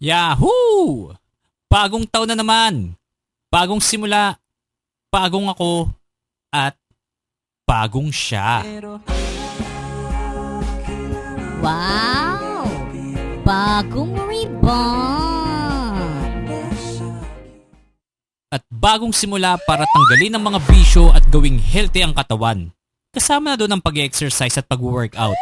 Yahoo! Bagong taon na naman. Bagong simula. Bagong ako. At bagong siya. Wow! Bagong ribbon! At bagong simula para tanggalin ang mga bisyo at gawing healthy ang katawan. Kasama na doon ang pag-exercise at pag-workout.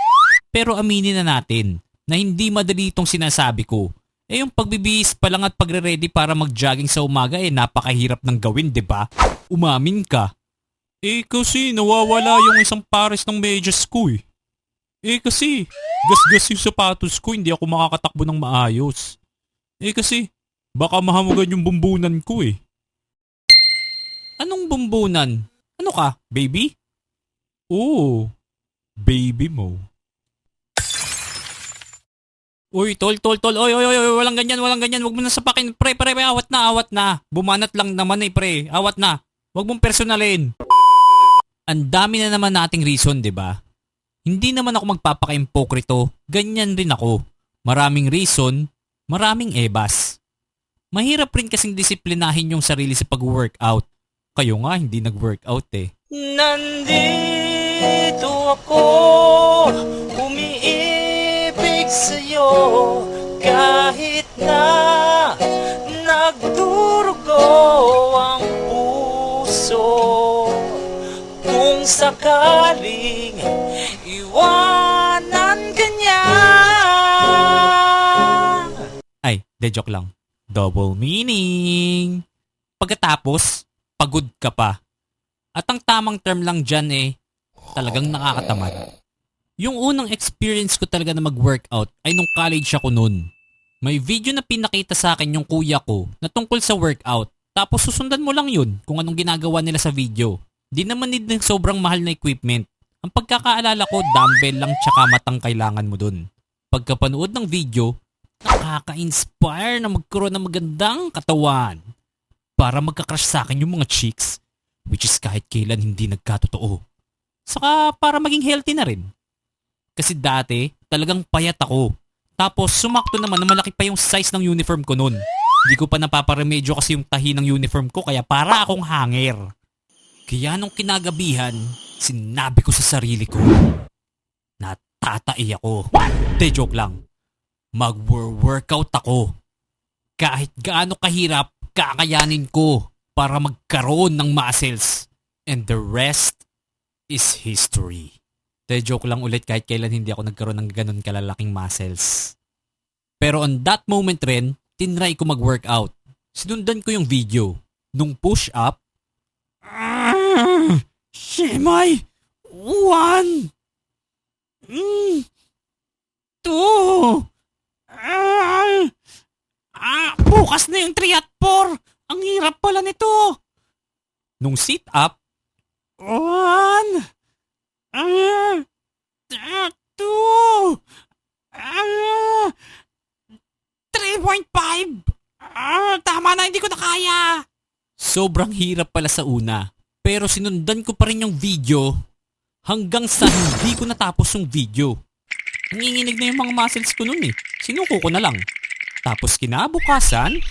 Pero aminin na natin na hindi madali itong sinasabi ko. Yung pagbibihis pa lang at pagre-ready para mag-jogging sa umaga napakahirap ng gawin, 'di ba? Umamin ka. Kasi nawawala yung isang pares ng medyas ko eh. Kasi gasgas yung sapatos ko, hindi ako makakatakbo ng maayos. Kasi baka mahamugan yung bumbunan ko eh. Anong bumbunan? Ano ka, baby? Oo, baby mo. Uy, tol. Oy, walang ganyan. Huwag mo na sapakin. Pre, awat na. Bumanat lang naman pre. Awat na. Huwag mong personalin. Ang dami na naman nating reason, 'di ba? Hindi naman ako magpapaka-impokrito. Ganyan rin ako. Maraming reason, maraming ebas. Mahirap rin kasing disiplinahin yung sarili sa pag-workout. Kayo nga hindi nag-workout eh. Nandito ako, umiibig sa'yo, kahit na nagdurugo ang puso. Kung sakaling iwanan ka niya. Ay, joke lang. Double meaning. Pagkatapos, pagod ka pa. At ang tamang term lang dyan talagang nakakatamad. Yung unang experience ko talaga na mag-workout ay nung college ako noon. May video na pinakita sa akin yung kuya ko na tungkol sa workout. Tapos susundan mo lang yun kung anong ginagawa nila sa video. Di naman need ng sobrang mahal na equipment. Ang pagkakaalala ko, dumbbell lang tsaka matang kailangan mo dun. Pagkapanood ng video, nakaka-inspire na magkaroon ng magandang katawan. Para magka-crush sa akin yung mga chicks, which is kahit kailan hindi nagkatotoo. Saka para maging healthy na rin. Kasi dati, talagang payat ako. Tapos sumakto naman na malaki pa yung size ng uniform ko nun. Hindi ko pa napaparemedyo kasi yung tahi ng uniform ko kaya para akong hanger. Kaya nung kinagabihan, sinabi ko sa sarili ko, natatai ako. Joke lang. Mag-workout ako. Kahit gaano kahirap, kakayanin ko para magkaroon ng muscles. And the rest is history. Joke lang ulit kahit kailan hindi ako nagkaroon ng ganun kalalaking muscles. Pero on that moment rin, tinry ko mag-workout. Sinundan ko yung video. Nung push-up, Shemay! 1 2 bukas na yung 3 at 4! Ang hirap pala nito! Nung sit-up, 1 2 3.5! Tama na, hindi ko na kaya! Sobrang hirap pala sa una. Pero sinundan ko pa rin yung video hanggang sa hindi ko natapos yung video. Nanginginig na yung mga muscles ko nun Sinuko ko na lang. Tapos kinabukasan,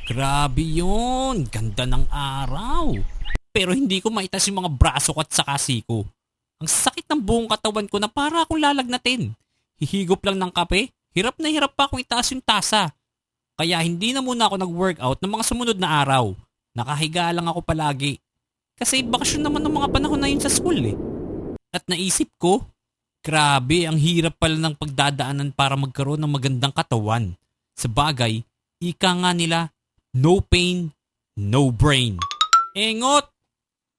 grabe yun. Ganda ng araw. Pero hindi ko maitas yung mga braso ko at saka siko. Ang sakit ng buong katawan ko na para akong lalagnatin. Hihigop lang ng kape, hirap na hirap pa akong itaas yung tasa. Kaya hindi na muna ako nag-workout ng mga sumunod na araw. Nakahiga lang ako palagi. Kasi bakasyon naman ng mga panahon na yun sa school At naisip ko, grabe ang hirap pala ng pagdadaanan para magkaroon ng magandang katawan. Sa bagay, ika nga nila, no pain, no brain. Engot!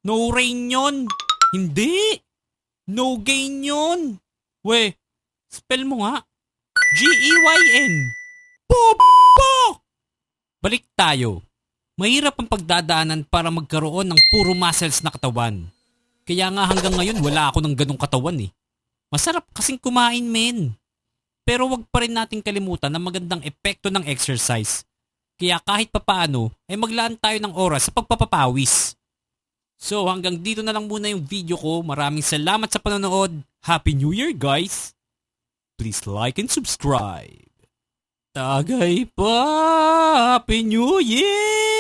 No rain yun! Hindi! No gain yun! We, spell mo nga. G-E-Y-N. Popo! Balik tayo. Mahirap ang pagdadaanan para magkaroon ng puro muscles na katawan. Kaya nga hanggang ngayon wala ako ng ganong katawan Masarap kasing kumain men. Pero wag pa rin nating kalimutan ang magandang epekto ng exercise. Kaya kahit papaano ay maglaan tayo ng oras sa pagpapapawis. So hanggang dito na lang muna yung video ko. Maraming salamat sa panonood. Happy New Year guys! Please like and subscribe. Tagay pa! Happy New Year!